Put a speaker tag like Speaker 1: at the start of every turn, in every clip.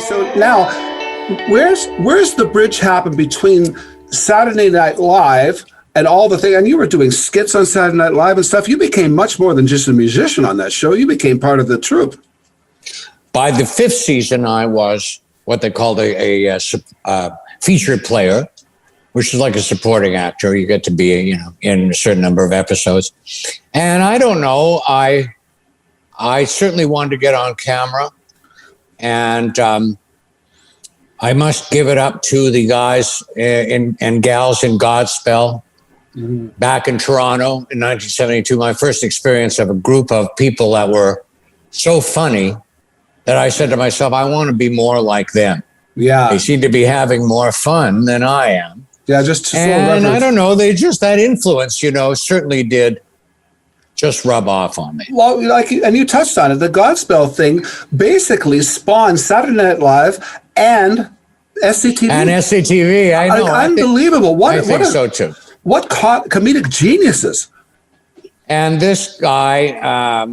Speaker 1: So now, where's the bridge happen between Saturday Night Live and all the thing? And you were doing skits on Saturday Night Live and stuff. You became much more than just a musician on that show. You became part of the troupe.
Speaker 2: By the fifth season, I was what they called a featured player, which is like a supporting actor. You get to be, in a certain number of episodes. And I don't know, I certainly wanted to get on camera. And I must give it up to the guys and gals in Godspell back in Toronto in 1972. My first experience of a group of people that were so funny that I said to myself, I want to be more like them.
Speaker 1: Yeah.
Speaker 2: They seem to be having more fun than I am.
Speaker 1: Yeah, just
Speaker 2: and I don't know, they just, that influence, certainly did just rub off on me.
Speaker 1: Well, and you touched on it. The Godspell thing basically spawned Saturday Night Live and SCTV.
Speaker 2: And SCTV, I know.
Speaker 1: Unbelievable.
Speaker 2: I think so too.
Speaker 1: What comedic geniuses.
Speaker 2: And this guy,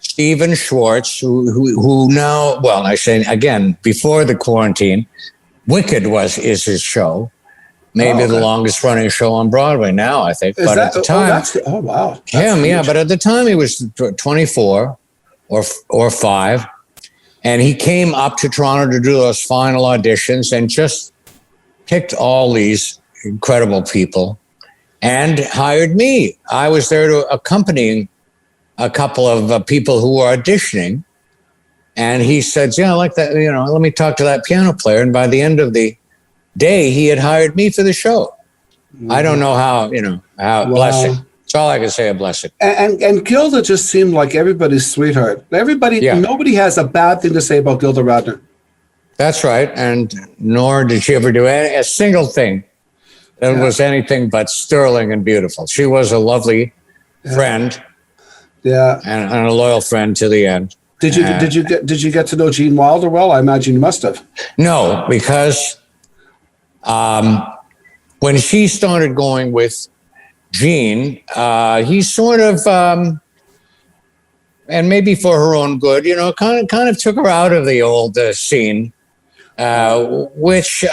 Speaker 2: Stephen Schwartz, who now, well, I say again, before the quarantine, Wicked is his show. Maybe the longest running show on Broadway now, I think. But at the time,
Speaker 1: wow.
Speaker 2: But at the time he was 24 or 5. And he came up to Toronto to do those final auditions and just picked all these incredible people and hired me. I was there to accompany a couple of people who were auditioning. And he said, I like that, let me talk to that piano player. And by the end of the day, he had hired me for the show. I don't know how, blessing. That's all I can say, a blessing.
Speaker 1: And Gilda just seemed like everybody's sweetheart. Nobody has a bad thing to say about Gilda Radner.
Speaker 2: That's right. And nor did she ever do a single thing that was anything but sterling and beautiful. She was a lovely friend.
Speaker 1: Yeah.
Speaker 2: And a loyal friend to the end.
Speaker 1: Did you get to know Gene Wilder well? I imagine you must have.
Speaker 2: No, because when she started going with Gene, he sort of, and maybe for her own good, kind of took her out of the old scene, which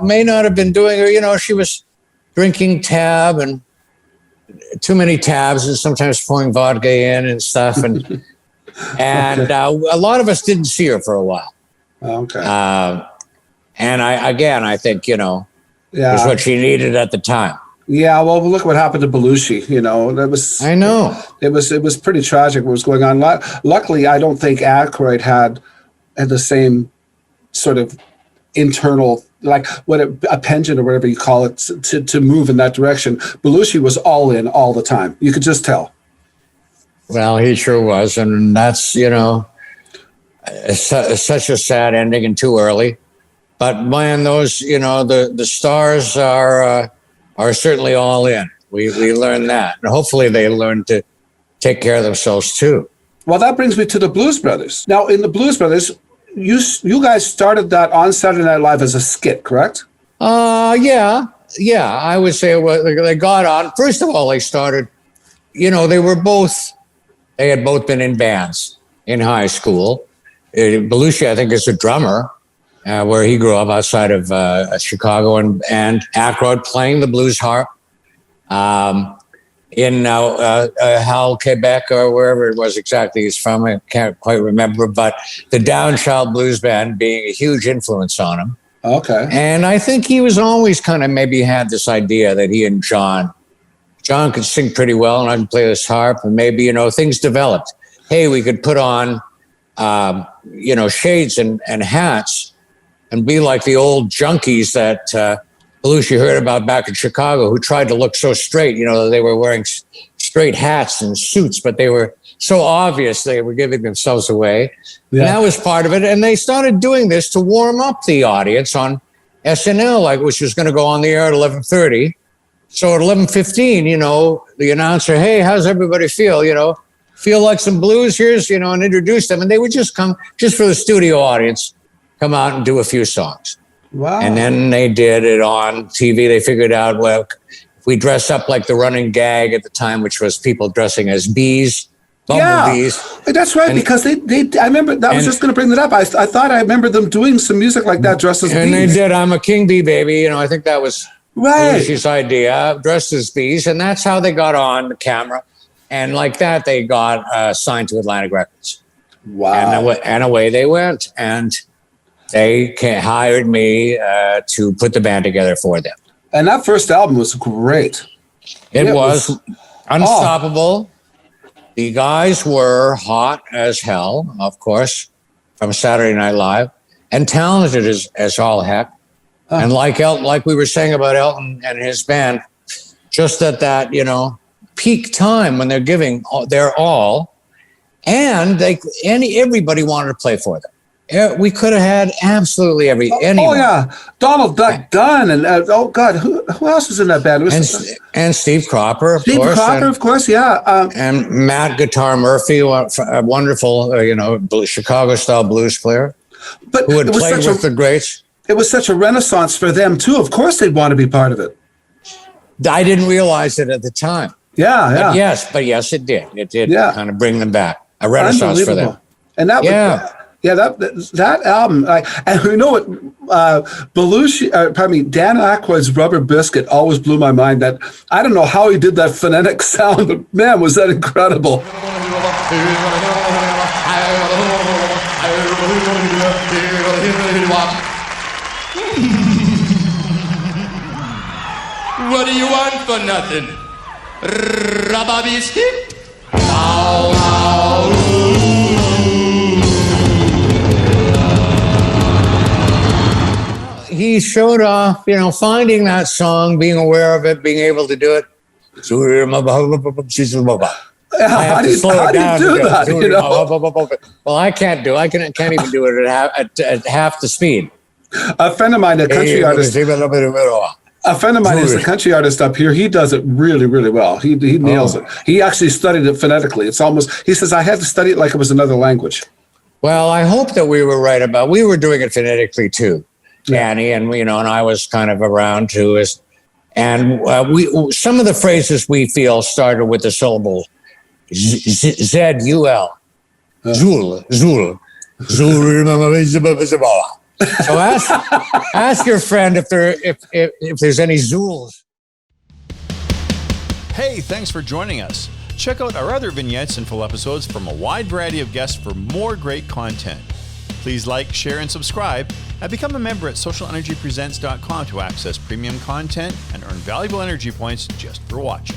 Speaker 2: may not have been doing her. She was drinking tab and too many tabs and sometimes pouring vodka in and stuff. And a lot of us didn't see her for a while.
Speaker 1: Okay.
Speaker 2: And I think, was what she needed at the time.
Speaker 1: Yeah, well, look what happened to Belushi.
Speaker 2: I know.
Speaker 1: It was pretty tragic what was going on. Luckily, I don't think Aykroyd had the same sort of internal, like a penchant or whatever you call it, to move in that direction. Belushi was all in all the time. You could just tell. Well,
Speaker 2: he sure was, and that's such a sad ending and too early. But man, those the stars are certainly all in. We learned that, and hopefully they learn to take care of themselves too.
Speaker 1: Well, that brings me to the Blues Brothers. Now, in the Blues Brothers, you guys started that on Saturday Night Live as a skit, correct?
Speaker 2: Yeah. I would say they got on. First of all, they started. They had both been in bands in high school. Belushi, I think, is a drummer. Where he grew up outside of Chicago, and Aykroyd playing the blues harp in Hull, Quebec, or wherever it was exactly he's from. I can't quite remember, but the Downchild Blues Band being a huge influence on him.
Speaker 1: Okay.
Speaker 2: And I think he was always kind of maybe had this idea that he and John could sing pretty well, and I can play this harp, and maybe, things developed. Hey, we could put on, shades and hats and be like the old junkies that Belushi heard about back in Chicago, who tried to look so straight. They were wearing straight hats and suits, but they were so obvious they were giving themselves away. Yeah. And that was part of it. And they started doing this to warm up the audience on SNL, which was going to go on the air at 11:30. So at 11:15, the announcer, hey, how's everybody feel? Feel like some blues? Here's, and introduce them. And they would just come just for the studio audience. Come out and do a few songs.
Speaker 1: Wow.
Speaker 2: And then they did it on TV. They figured out, well, if we dress up like the running gag at the time, which was people dressing as bees bumblebees.
Speaker 1: Yeah, that's right. Because they I remember that. I was just going to bring that up. I thought I remember them doing some music like that, dressed as bees.
Speaker 2: And they did. I'm a king bee, baby. You know, I think that was Belushi's idea, dressed as bees, and that's how they got on the camera. And like that, they got signed to Atlantic Records.
Speaker 1: Wow.
Speaker 2: And away they went. And they hired me to put the band together for them.
Speaker 1: And that first album was great.
Speaker 2: It was unstoppable. The guys were hot as hell, of course, from Saturday Night Live, and talented as all heck. And like we were saying about Elton and his band, just at that, peak time when they're giving their all, and everybody wanted to play for them. We could have had absolutely anyone.
Speaker 1: Oh yeah, Donald Duck Dunn and oh god, who else was in that band?
Speaker 2: And Steve Cropper, of course.
Speaker 1: Steve Cropper, of course, yeah.
Speaker 2: And Matt Guitar Murphy, a wonderful, Chicago-style blues player,
Speaker 1: but
Speaker 2: who had played with the greats.
Speaker 1: It was such a renaissance for them too. Of course, they'd want to be part of it.
Speaker 2: I didn't realize it at the time.
Speaker 1: Yeah.
Speaker 2: But yes, it did. It did kind of bring them back. A renaissance for them.
Speaker 1: And that that album, and you know what, Dan Aykroyd's Rubber Biscuit always blew my mind. That I don't know how he did that phonetic sound, but man, was that incredible.
Speaker 3: What do you want for nothing? Rubber biscuit?
Speaker 2: He showed off, finding that song, being aware of it, being able to do it. I have to slow it down.
Speaker 1: Do that?
Speaker 2: Well, I can't do it. I can't even do it at half the speed.
Speaker 1: A friend of mine, a country artist. A friend of mine is a country artist up here. He does it really, really well. He nails it. He actually studied it phonetically. It's almost, he says, I had to study it like it was another language.
Speaker 2: Well, I hope that we were right we were doing it phonetically too, Danny, and and I was kind of around too. And some of the phrases we feel started with the syllable Z-U-L, Zul, Zul, Zul. So ask your friend if there's any Zuls.
Speaker 4: Hey, thanks for joining us. Check out our other vignettes and full episodes from a wide variety of guests for more great content. Please like, share, and subscribe, and become a member at SocialNRGPresents.com to access premium content and earn valuable energy points just for watching.